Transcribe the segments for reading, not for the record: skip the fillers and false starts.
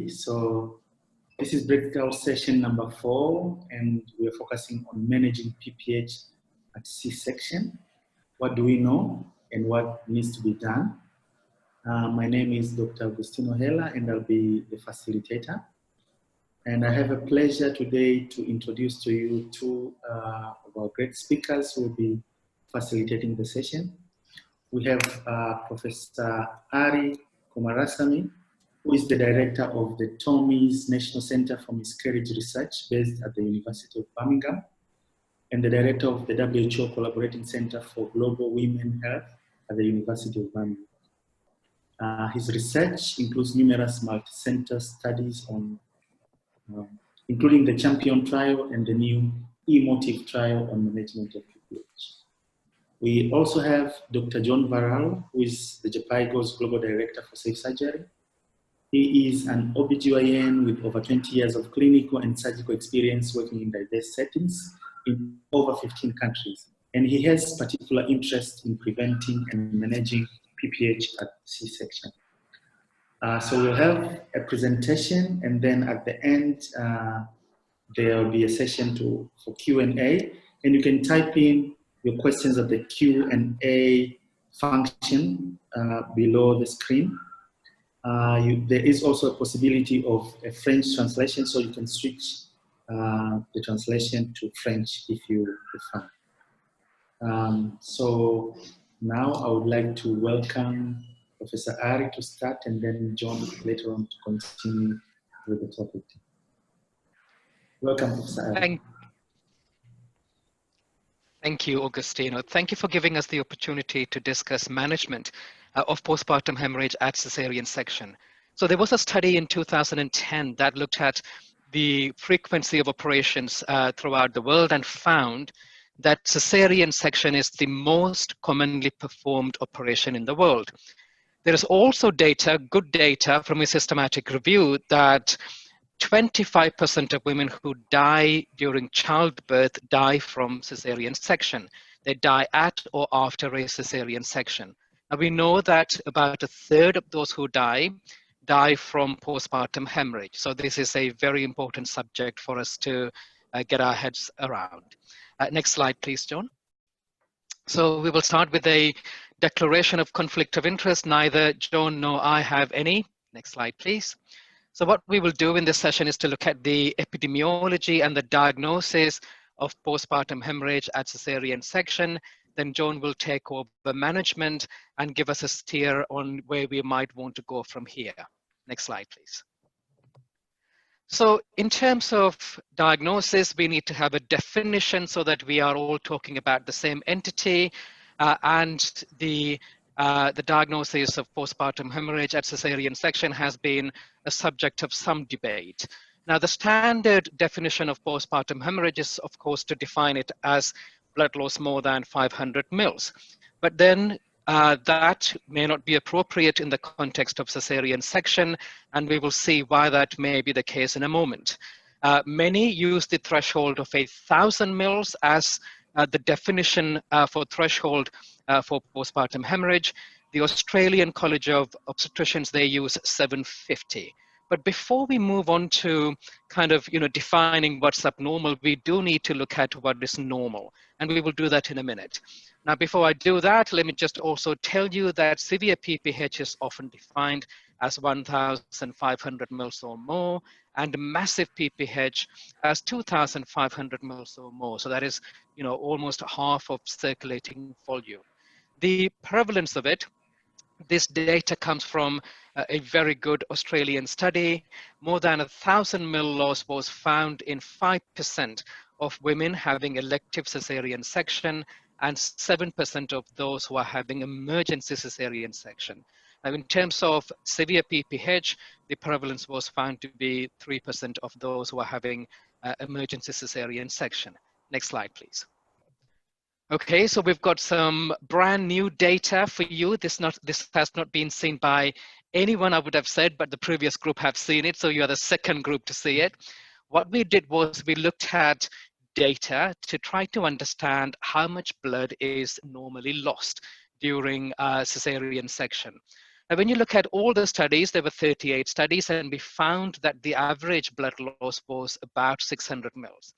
So this is Breakout session number 4, and we're focusing on managing PPH at C-section. What do we know and what needs to be done? My name is Dr. Agustino Hela, and I'll be the facilitator. And I have a pleasure today to introduce to you two of our great speakers who will be facilitating the session. We have Professor Ari Kumarasamy, who is the director of the Tommy's National Center for Miscarriage Research based at the University of Birmingham, and the director of the WHO Collaborating Center for Global Women Health at the University of Birmingham. His research includes numerous multi-center studies on, including the Champion trial and the new E-Motive trial on management of PPH. We also have Dr. John Varral, who is the JPIGO's Global Director for Safe Surgery. He is an OBGYN with over 20 years of clinical and surgical experience working in diverse settings in over 15 countries. And he has particular interest in preventing and managing PPH at C-section. So we'll have a presentation, and then at the end, there will be a session for Q&A, and you can type in your questions at the Q&A function below the screen. There is also a possibility of a French translation, so you can switch the translation to French if you prefer. So now I would like to welcome Professor Ari to start, and then John later on to continue with the topic. Welcome, Professor Ari. Thank you, Agustino. Thank you for giving us the opportunity to discuss management of postpartum hemorrhage at cesarean section. So there was a study in 2010 that looked at the frequency of operations throughout the world and found that cesarean section is the most commonly performed operation in the world. There is also data, good data from a systematic review, that 25% of women who die during childbirth die from cesarean section. They die at or after a cesarean section. Now we know that about 1/3 of those who die from postpartum hemorrhage. So this is a very important subject for us to get our heads around. Next slide, please, John. So we will start with a declaration of conflict of interest. Neither John nor I have any. Next slide, please. So what we will do in this session is to look at the epidemiology and the diagnosis of postpartum hemorrhage at cesarean section. Then John will take over management and give us a steer on where we might want to go from here. Next slide, please. So in terms of diagnosis, we need to have a definition so that we are all talking about the same entity, and the diagnosis of postpartum hemorrhage at cesarean section has been a subject of some debate. Now, the standard definition of postpartum hemorrhage is, of course, to define it as blood loss more than 500 mils. But then that may not be appropriate in the context of cesarean section, and we will see why that may be the case in a moment. Many use the threshold of 1,000 mils as the definition for threshold for postpartum hemorrhage. The Australian College of Obstetricians, they use 750. But before we move on to kind of, defining what's abnormal, we do need to look at what is normal, and we will do that in a minute. Now, before I do that, let me just also tell you that severe PPH is often defined as 1,500 mils or more, and massive PPH as 2,500 mils or more. So that is, almost half of circulating volume. The prevalence of it, this data comes from a very good Australian study. More than 1,000 mil loss was found in 5% of women having elective cesarean section and 7% of those who are having emergency cesarean section. Now, in terms of severe PPH, the prevalence was found to be 3% of those who are having emergency cesarean section. Next slide, please. Okay, so we've got some brand new data for you. This has not been seen by anyone, I would have said, but the previous group have seen it, so you are the second group to see it. What we did was we looked at data to try to understand how much blood is normally lost during cesarean section. Now, when you look at all the studies, there were 38 studies, and we found that the average blood loss was about 600 mils.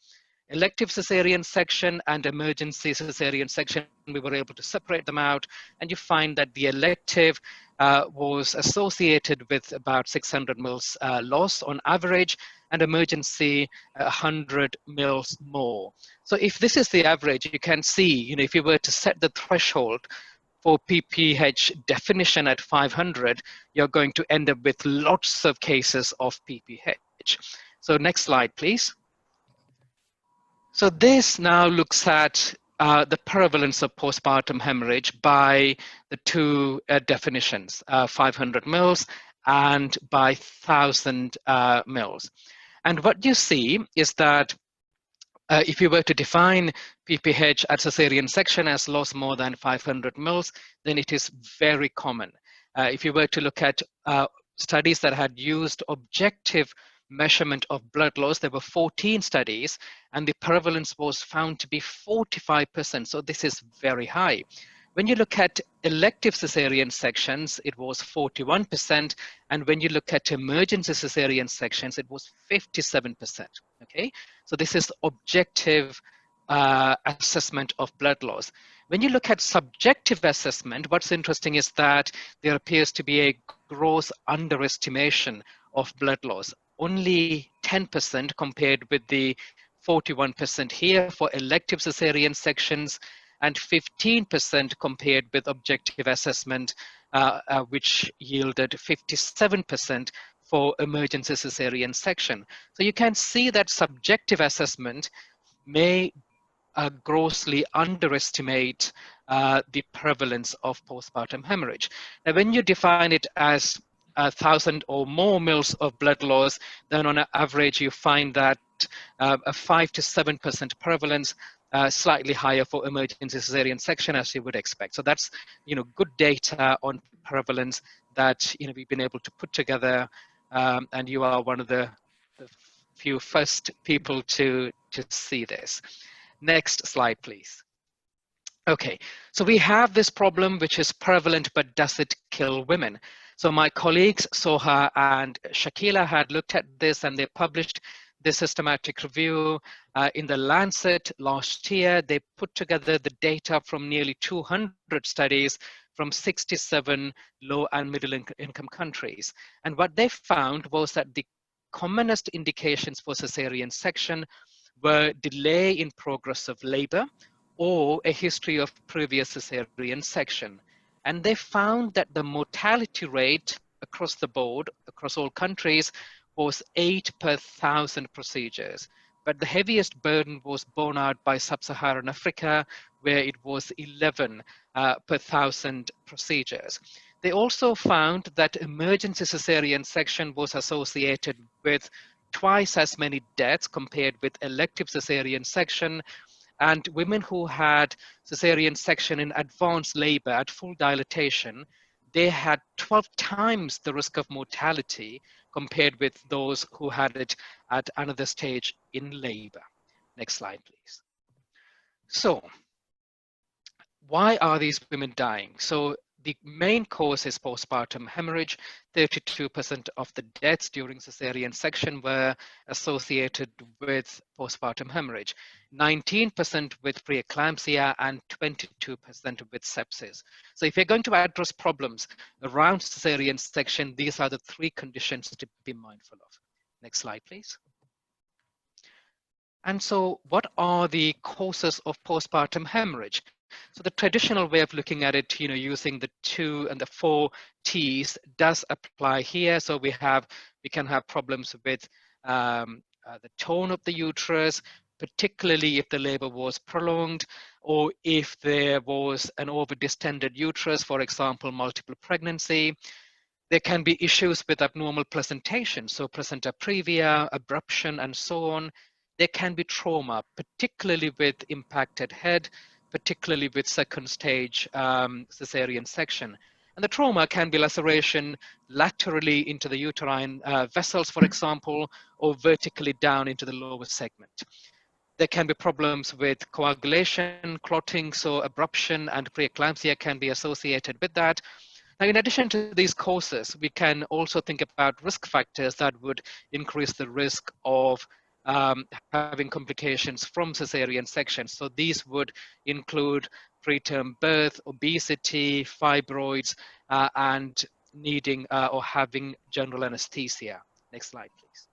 Elective cesarean section and emergency cesarean section, we were able to separate them out, and you find that the elective was associated with about 600 mils loss on average, and emergency 100 mils more. So if this is the average, you can see, if you were to set the threshold for PPH definition at 500, you're going to end up with lots of cases of PPH. So next slide, please. So this now looks at the prevalence of postpartum hemorrhage by the two definitions, 500 mils and by 1,000 mils. And what you see is that if you were to define PPH at cesarean section as loss more than 500 mils, then it is very common. If you were to look at studies that had used objective measurement of blood loss, there were 14 studies, and the prevalence was found to be 45%. So this is very high. When you look at elective cesarean sections, it was 41%. And when you look at emergency cesarean sections, it was 57%. Okay, so this is objective assessment of blood loss. When you look at subjective assessment, what's interesting is that there appears to be a gross underestimation of blood loss. Only 10% compared with the 41% here for elective cesarean sections, and 15% compared with objective assessment, which yielded 57% for emergency cesarean section. So you can see that subjective assessment may grossly underestimate the prevalence of postpartum hemorrhage. Now, when you define it as 1,000 or more mils of blood loss, then on average you find that a 5 to 7% prevalence, slightly higher for emergency cesarean section, as you would expect. So that's good data on prevalence that we've been able to put together, and you are one of the few first people to see this. Next slide, please. Okay, so we have this problem which is prevalent, but does it kill women? So my colleagues Soha and Shakila had looked at this, and they published this systematic review in the Lancet last year. They put together the data from nearly 200 studies from 67 low and middle income countries. And what they found was that the commonest indications for cesarean section were delay in progress of labor or a history of previous cesarean section. And they found that the mortality rate across the board, across all countries, was 8 per 1,000 procedures. But the heaviest burden was borne out by sub-Saharan Africa, where it was 11 per 1,000 procedures. They also found that emergency cesarean section was associated with twice as many deaths compared with elective cesarean section, and women who had cesarean section in advanced labor at full dilatation, they had 12 times the risk of mortality compared with those who had it at another stage in labor. Next slide, please. So why are these women dying? So the main cause is postpartum hemorrhage. 32% of the deaths during cesarean section were associated with postpartum hemorrhage, 19% with preeclampsia, and 22% with sepsis. So if you're going to address problems around cesarean section, these are the three conditions to be mindful of. Next slide, please. And so what are the causes of postpartum hemorrhage? So the traditional way of looking at it, using the 2 and the 4 T's does apply here. So we can have problems with the tone of the uterus, particularly if the labor was prolonged, or if there was an over-distended uterus, for example, multiple pregnancy. There can be issues with abnormal placentation, so placenta previa, abruption, and so on. There can be trauma, particularly with impacted head, particularly with second stage cesarean section. And the trauma can be laceration laterally into the uterine vessels, for example, or vertically down into the lower segment. There can be problems with coagulation, clotting, so abruption and preeclampsia can be associated with that. Now, in addition to these causes, we can also think about risk factors that would increase the risk of having complications from cesarean section. So these would include preterm birth, obesity, fibroids, and needing or having general anesthesia. Next slide, please.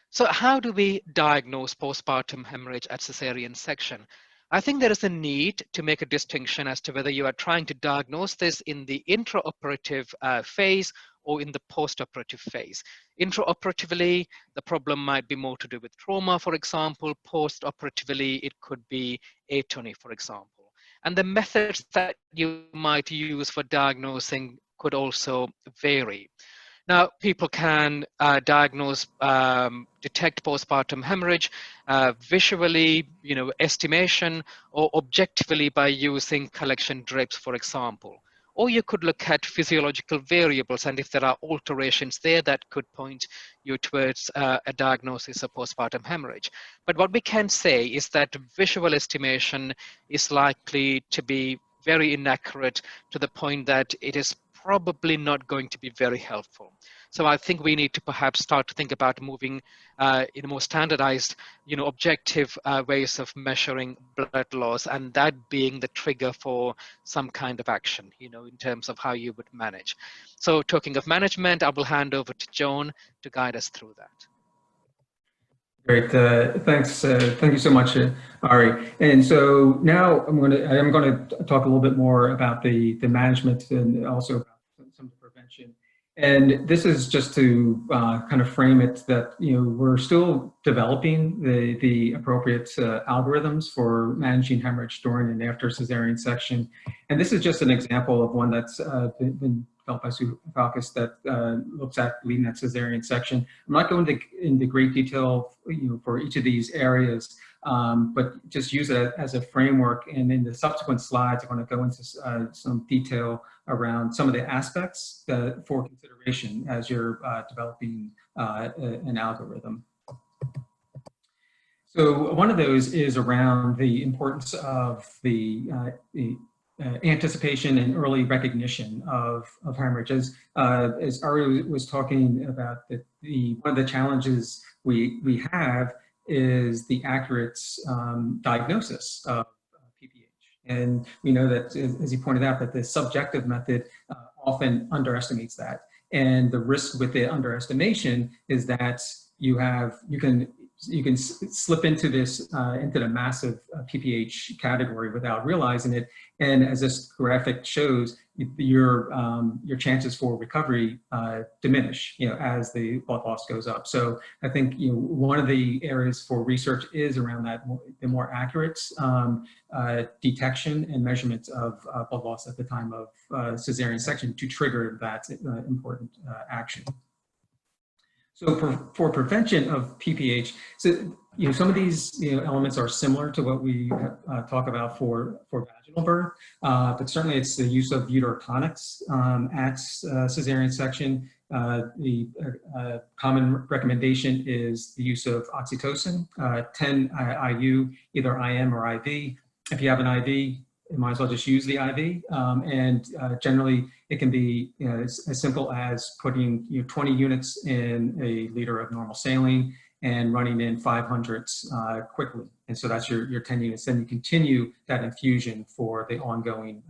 So how do we diagnose postpartum hemorrhage at cesarean section? I think there is a need to make a distinction as to whether you are trying to diagnose this in the intraoperative phase or in the postoperative phase. Intraoperatively, the problem might be more to do with trauma, for example. Postoperatively, it could be atony, for example. And the methods that you might use for diagnosing could also vary. Now, people can diagnose, detect postpartum hemorrhage visually, estimation, or objectively by using collection drips, for example. Or you could look at physiological variables, and if there are alterations there, that could point you towards a diagnosis of postpartum hemorrhage. But what we can say is that visual estimation is likely to be very inaccurate to the point that it is probably not going to be very helpful. So I think we need to perhaps start to think about moving in a more standardized, objective ways of measuring blood loss, and that being the trigger for some kind of action, in terms of how you would manage. So talking of management, I will hand over to Joan to guide us through that. Great, thanks. Thank you so much, Ari. And so now I'm going to talk a little bit more about the management and also about some of the prevention. And this is just to kind of frame it that we're still developing the appropriate algorithms for managing hemorrhage during and after cesarean section. And this is just an example of one that's been developed by Sue Falkus that looks at leading at cesarean section. I'm not going into great detail for each of these areas, but just use it as a framework. And in the subsequent slides, I'm going to go into some detail around some of the aspects for consideration as you're developing an algorithm. So one of those is around the importance of the anticipation and early recognition of hemorrhage. As Ari was talking about, one of the challenges we have is the accurate diagnosis of PPH. And we know that, as you pointed out, that the subjective method often underestimates that. And the risk with the underestimation is that you can slip into into the massive PPH category without realizing it. And as this graphic shows, your chances for recovery diminish, as the blood loss goes up. So I think one of the areas for research is around that, the more accurate detection and measurement of blood loss at the time of cesarean section to trigger that important action. So for prevention of PPH, so some of these elements are similar to what we talk about for vaginal birth, but certainly it's the use of uterotonics at cesarean section. The common recommendation is the use of oxytocin, 10 IU, either IM or IV. If you have an IV, you might as well just use the IV, and generally it can be as simple as putting 20 units in a liter of normal saline and running in 500s quickly. And so that's your 10 units. Then you continue that infusion for the ongoing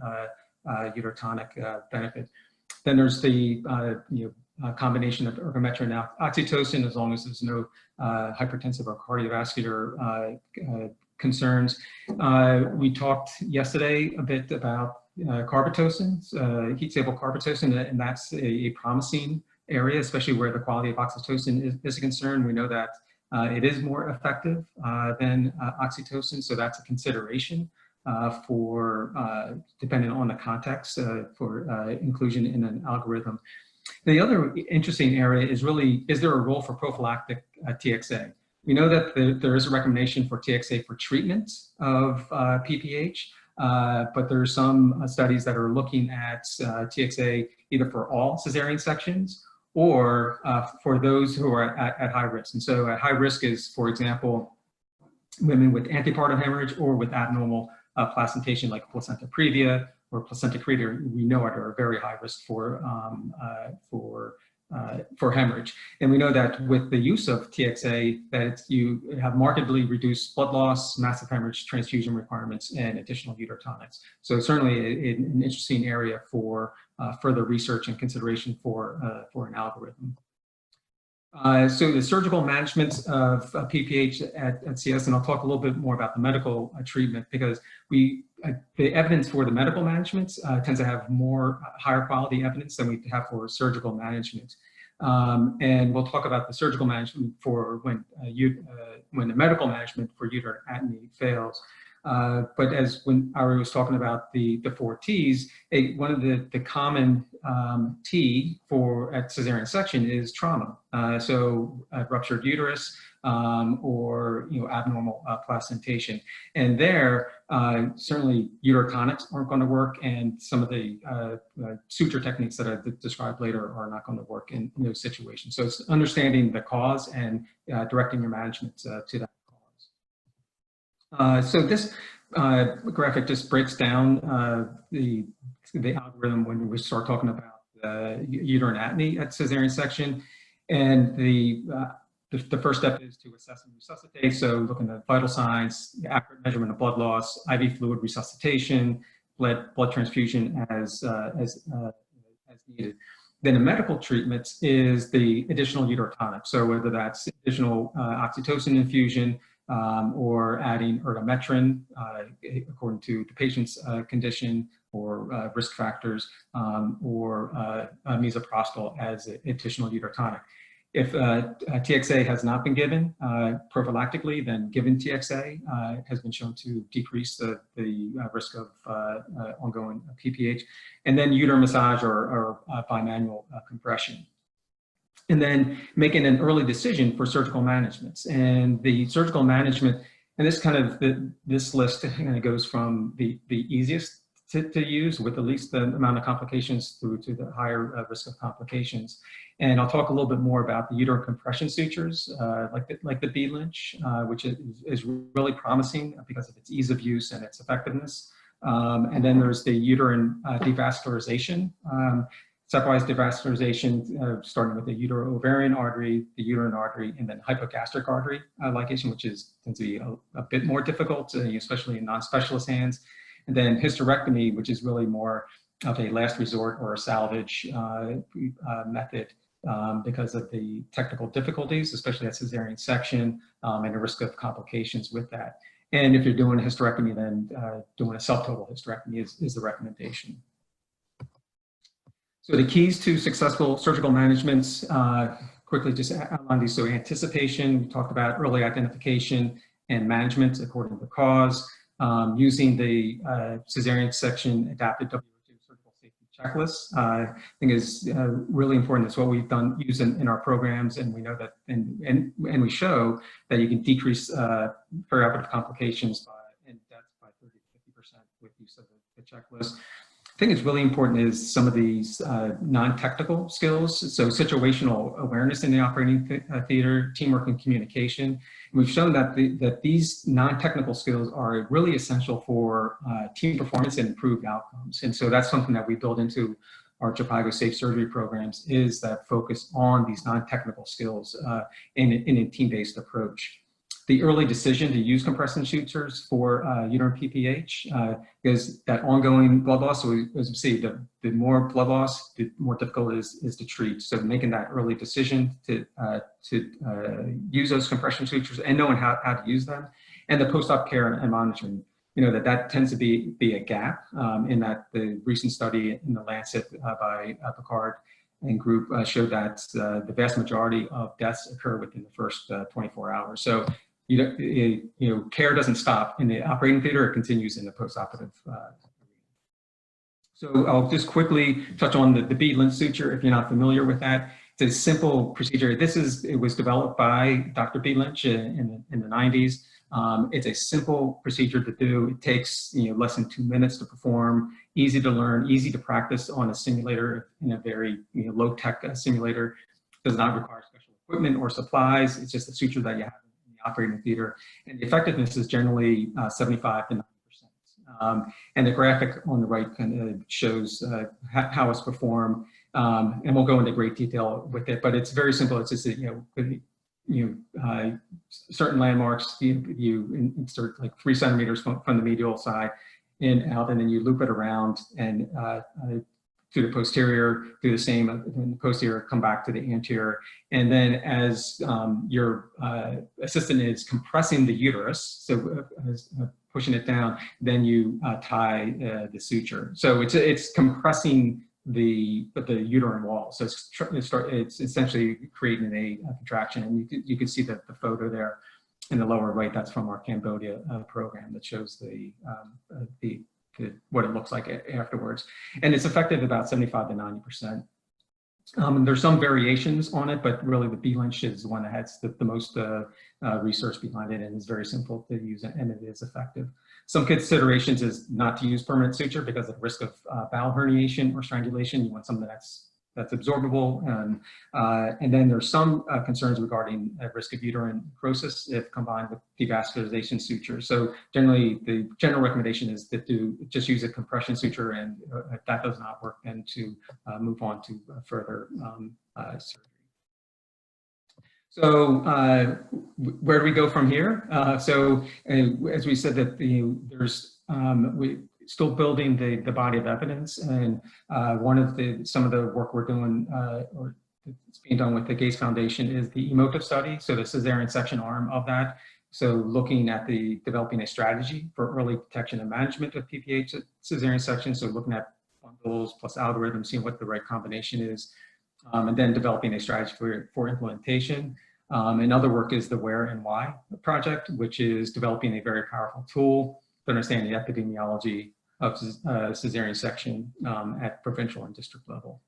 uterotonic benefit. Then there's the combination of ergometrin and oxytocin, as long as there's no hypertensive or cardiovascular concerns. We talked yesterday a bit about carbetocin, heat stable carbetocin, and that's a promising area, especially where the quality of oxytocin is a concern. We know that it is more effective than oxytocin, so that's a consideration for, depending on the context, for inclusion in an algorithm. The other interesting area is really, is there a role for prophylactic TXA? We know that there is a recommendation for TXA for treatment of PPH, but there are some studies that are looking at TXA either for all cesarean sections or for those who are at high risk. And so at high risk is, for example, women with antepartum hemorrhage or with abnormal placentation like placenta previa, or placenta creator, we know are very high risk for hemorrhage. And we know that with the use of TXA, that you have markedly reduced blood loss, massive hemorrhage, transfusion requirements, and additional uterotonics. So certainly an interesting area for further research and consideration for an algorithm. So the surgical management of PPH at CS, and I'll talk a little bit more about the medical treatment, because the evidence for the medical management tends to have higher quality evidence than we have for surgical management. And we'll talk about the surgical management for when the medical management for uterine atony fails. But as when Ari was talking about the 4 T's, one of the common T at cesarean section is trauma. So ruptured uterus or abnormal placentation, and there certainly uterotonics aren't going to work, and some of the suture techniques that I described later are not going to work in those situations. So it's understanding the cause and directing your management to that. So this graphic just breaks down the algorithm when we start talking about uterine atony at cesarean section. And the first step is to assess and resuscitate. So looking at vital signs, accurate measurement of blood loss, IV fluid resuscitation, blood transfusion as needed. Then the medical treatment is the additional uterotonic. So whether that's additional oxytocin infusion, or adding ergometrin according to the patient's condition or risk factors, or misoprostol as an additional uterotonic. If TXA has not been given prophylactically, then given TXA has been shown to decrease the risk of ongoing PPH. And then uterine massage or bimanual compression. And then making an early decision for surgical management. And the surgical management, and this list kind of goes from the easiest to use with the least amount of complications through to the higher risk of complications. And I'll talk a little bit more about the uterine compression sutures, like the B-Lynch, which is really promising because of its ease of use and its effectiveness. And then there's the uterine devascularization. Stepwise devascularization, starting with the uterovarian artery, the uterine artery, and then hypogastric artery ligation, which tends to be a bit more difficult, especially in non-specialist hands. And then hysterectomy, which is really more of a last resort or a salvage method because of the technical difficulties, especially at cesarean section, and the risk of complications with that. And if you're doing a hysterectomy, then doing a subtotal hysterectomy is the recommendation. So the keys to successful surgical management, quickly just outline these. So anticipation, we talked about early identification and management according to the cause, using the cesarean section adapted WHO surgical safety checklist, I think is really important. It's what we've used in our programs, and we know that, and we show that you can decrease perioperative complications and deaths by 30 to 50% with use of the checklist. I think it's really important is some of these non-technical skills. So situational awareness in the operating theater, teamwork and communication. And we've shown that these non-technical skills are really essential for team performance and improved outcomes. And so that's something that we build into our Chicago Safe Surgery programs, is that focus on these non-technical skills in a team-based approach. The early decision to use compression sutures for uterine PPH, because that ongoing blood loss, so as we see, the more blood loss, the more difficult it is to treat. So making that early decision to use those compression sutures and knowing how to use them, and the post-op care and monitoring, that tends to be a gap in that the recent study in the Lancet by Picard and group showed that the vast majority of deaths occur within the first 24 hours. So care doesn't stop in the operating theater; it continues in the postoperative. So I'll just quickly touch on the B-Lynch suture if you're not familiar with that. It's a simple procedure. It was developed by Dr. B-Lynch in the 90s. It's a simple procedure to do. It takes less than 2 minutes to perform. Easy to learn, easy to practice on a simulator, in a very low-tech simulator. Does not require special equipment or supplies. It's just a suture that you have operating theater, and the effectiveness is generally 75 to 90%. And the graphic on the right kind of shows how it's performed. And we'll go into great detail with it, but it's very simple. It's just that, certain landmarks, you insert like 3 centimeters from the medial side in, out, and then you loop it around and to the posterior, do the same, and the posterior, come back to the anterior. And then as your assistant is compressing the uterus, so pushing it down, then you tie the suture. So it's compressing the uterine wall. So it's essentially creating a contraction. And you can see the photo there in the lower right. That's from our Cambodia program that shows what it looks like afterwards. And it's effective about 75 to 90%. There's some variations on it, but really the B-Lynch is the one that has the most research behind it and is very simple to use, and it is effective. Some considerations is not to use permanent suture because of the risk of bowel herniation or strangulation. You want something that's absorbable. And then there's some concerns regarding risk of uterine necrosis if combined with devascularization suture. So generally, the general recommendation is that just use a compression suture, and if that does not work, then to move on to further surgery. So where do we go from here? So as we said, that we still building the body of evidence, and some of the work we're doing, or it's being done with the Gates Foundation, is the emotive study. So the cesarean section arm of that. So looking at developing a strategy for early detection and management of PPH cesarean section. So looking at bundles plus algorithms, seeing what the right combination is, and then developing a strategy for implementation. Another work is the Where and Why project, which is developing a very powerful tool to understand the epidemiology of cesarean section at provincial and district level.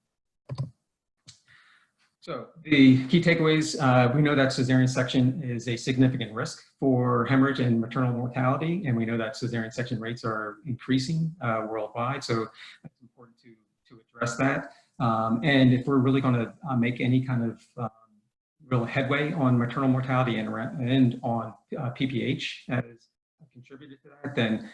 So the key takeaways, we know that cesarean section is a significant risk for hemorrhage and maternal mortality, and we know that cesarean section rates are increasing worldwide, so it's important to address that. And if we're really going to make any kind of real headway on maternal mortality and on PPH as contributed to that, then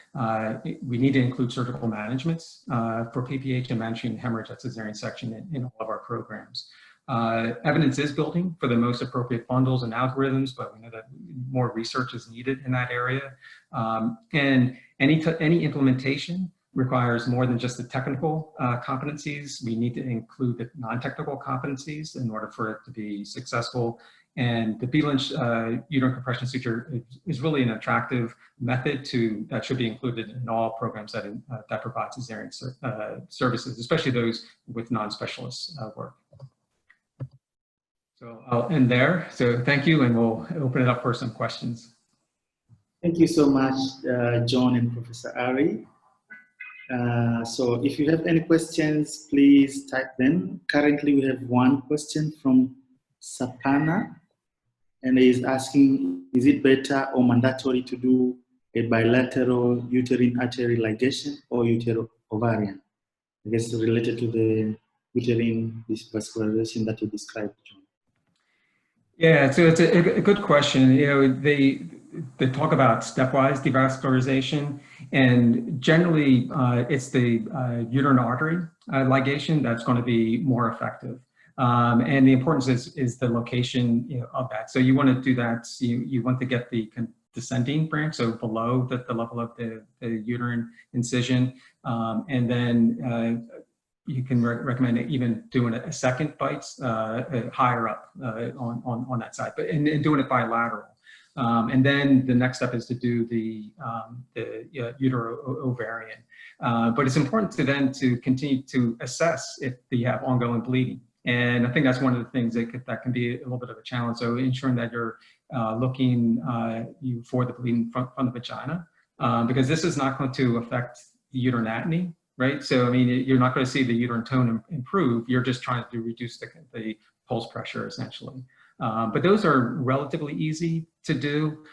we need to include surgical managements for PPH and managing hemorrhage at cesarean section in all of our programs. Evidence is building for the most appropriate bundles and algorithms, but we know that more research is needed in that area. And any implementation requires more than just the technical competencies. We need to include the non-technical competencies in order for it to be successful. And the B-Lynch uterine compression suture is really an attractive method that should be included in all programs that provide cesarean services, especially those with non-specialist work. So I'll end there. So thank you, and we'll open it up for some questions. Thank you so much, John and Professor Ari. So if you have any questions, please type them. Currently, we have one question from Sapana, and he is asking, is it better or mandatory to do a bilateral uterine artery ligation or utero-ovarian? I guess related to the uterine vascularization that you described, John. Yeah, so it's a good question. You know, they talk about stepwise devascularization, and generally it's the uterine artery ligation that's going to be more effective. And the importance is the location of that. So you want to do that, you want to get the descending branch, so below the level of the uterine incision, and then you can recommend even doing a second bites higher up on that side, but and doing it bilateral. And then the next step is to do the utero-ovarian. But it's important to continue to assess if you have ongoing bleeding. And I think that's one of the things that can be a little bit of a challenge. So ensuring that you're looking for the bleeding from the vagina, because this is not going to affect the uterine anatomy, right? So, I mean, you're not going to see the uterine tone improve. You're just trying to reduce the pulse pressure, essentially. But those are relatively easy to do.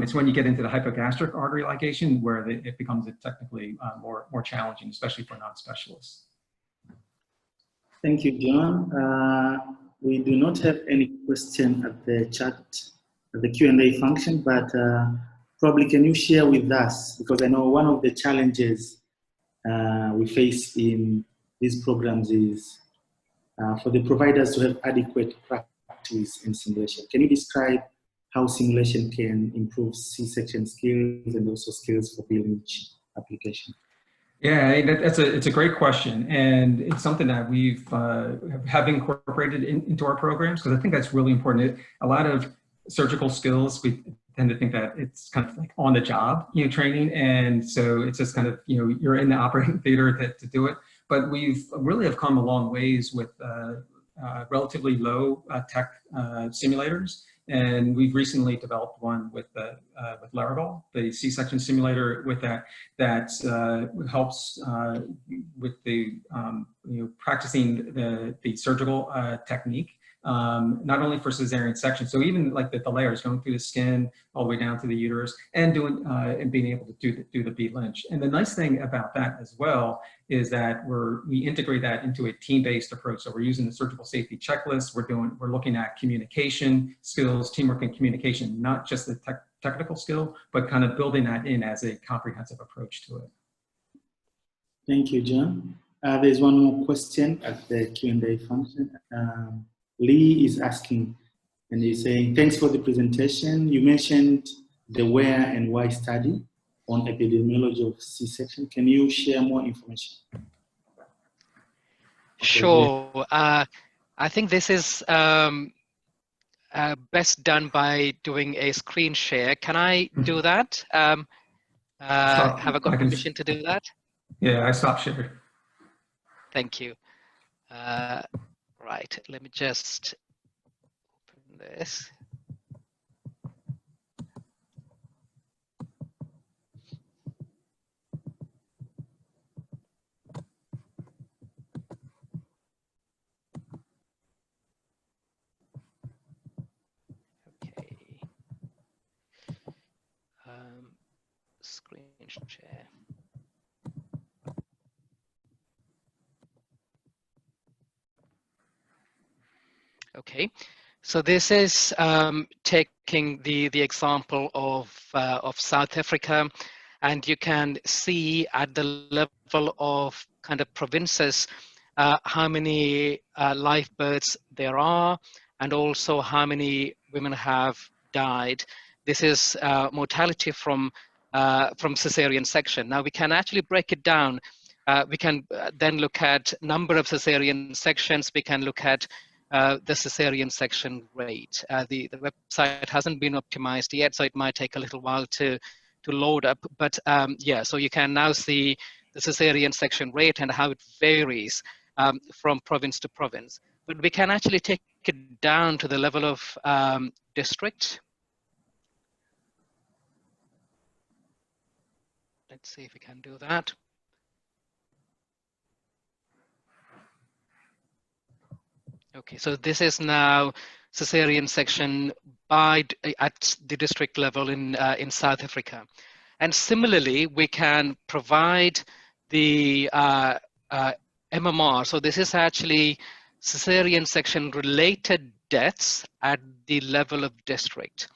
It's when you get into the hypogastric artery ligation where it becomes technically more challenging, especially for non-specialists. Thank you, John. We do not have any question at the chat, at the Q&A function, but probably can you share with us, because I know one of the challenges we face in these programs is for the providers to have adequate practice in simulation. Can you describe how simulation can improve C-section skills and also skills for billing application? Yeah, it's a great question, and it's something that we've have incorporated into our programs, because I think that's really important. A lot of surgical skills, we tend to think that it's kind of like on the job, training, and so it's just kind of you're in the operating theater to do it. But we've really have come a long ways with relatively low tech simulators. And we've recently developed one with Laravel, the C-section simulator with that helps with the practicing the surgical technique, not only for cesarean section, so even like the layers going through the skin all the way down to the uterus, and doing and being able to do the bead Lynch. And the nice thing about that as well is that we integrate that into a team-based approach. So we're using the surgical safety checklist. We're looking at communication skills, teamwork and communication, not just the technical skill, but kind of building that in as a comprehensive approach to it. Thank you, John. There's one more question at the Q&A function. Lee is asking, and he's saying, thanks for the presentation. You mentioned the where and why study on epidemiology of C-section. Can you share more information? Sure. I think this is best done by doing a screen share. Can I do that? Have I got permission to do that? Yeah, I stopped sharing. Thank you. Right, let me just open this. Okay. Screen share. Okay, so this is taking the example of South Africa, and you can see at the level of kind of provinces how many live births there are, and also how many women have died. This is mortality from cesarean section. Now we can actually break it down. We can then look at number of cesarean sections. We can look at the cesarean section rate. The website hasn't been optimized yet, so it might take a little while to load up. But yeah, so you can now see the cesarean section rate and how it varies from province to province. But we can actually take it down to the level of district. Let's see if we can do that. Okay, so this is now cesarean section at the district level in South Africa. And similarly, we can provide the MMR. So this is actually cesarean section related deaths at the level of district.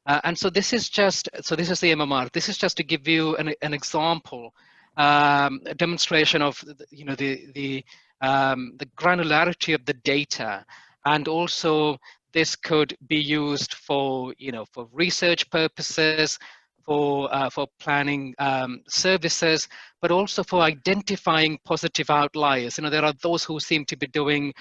And so this is the MMR. This is just to give you an example, a demonstration of the granularity of the data, and also this could be used for for research purposes, for planning services, but also for identifying positive outliers. There are those who seem to be doing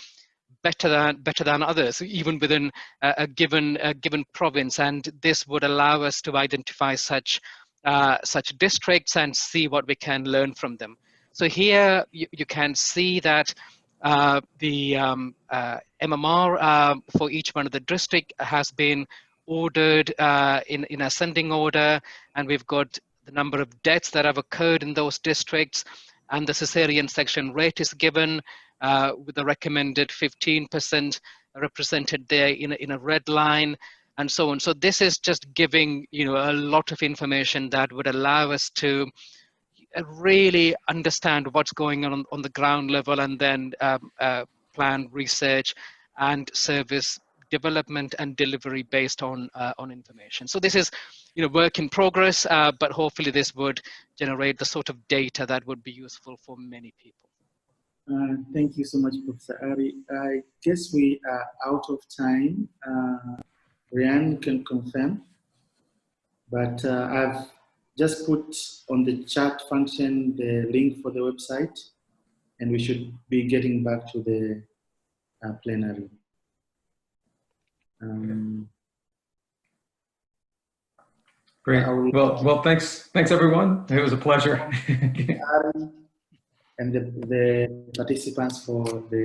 better than others, even within a given province, and this would allow us to identify such districts and see what we can learn from them. So here you can see that the MMR for each one of the district has been ordered in ascending order, and we've got the number of deaths that have occurred in those districts, and the cesarean section rate is given with the recommended 15% represented there in a red line, and so on. So this is just giving a lot of information that would allow us to really understand what's going on the ground level, and then plan research and service development and delivery based on information. So this is, work in progress, but hopefully this would generate the sort of data that would be useful for many people. Thank you so much, Professor Ari. I guess we are out of time. Ryan can confirm, but I've just put on the chat function the link for the website, and we should be getting back to the plenary. Great. Well, thanks everyone. It was a pleasure. And the participants for the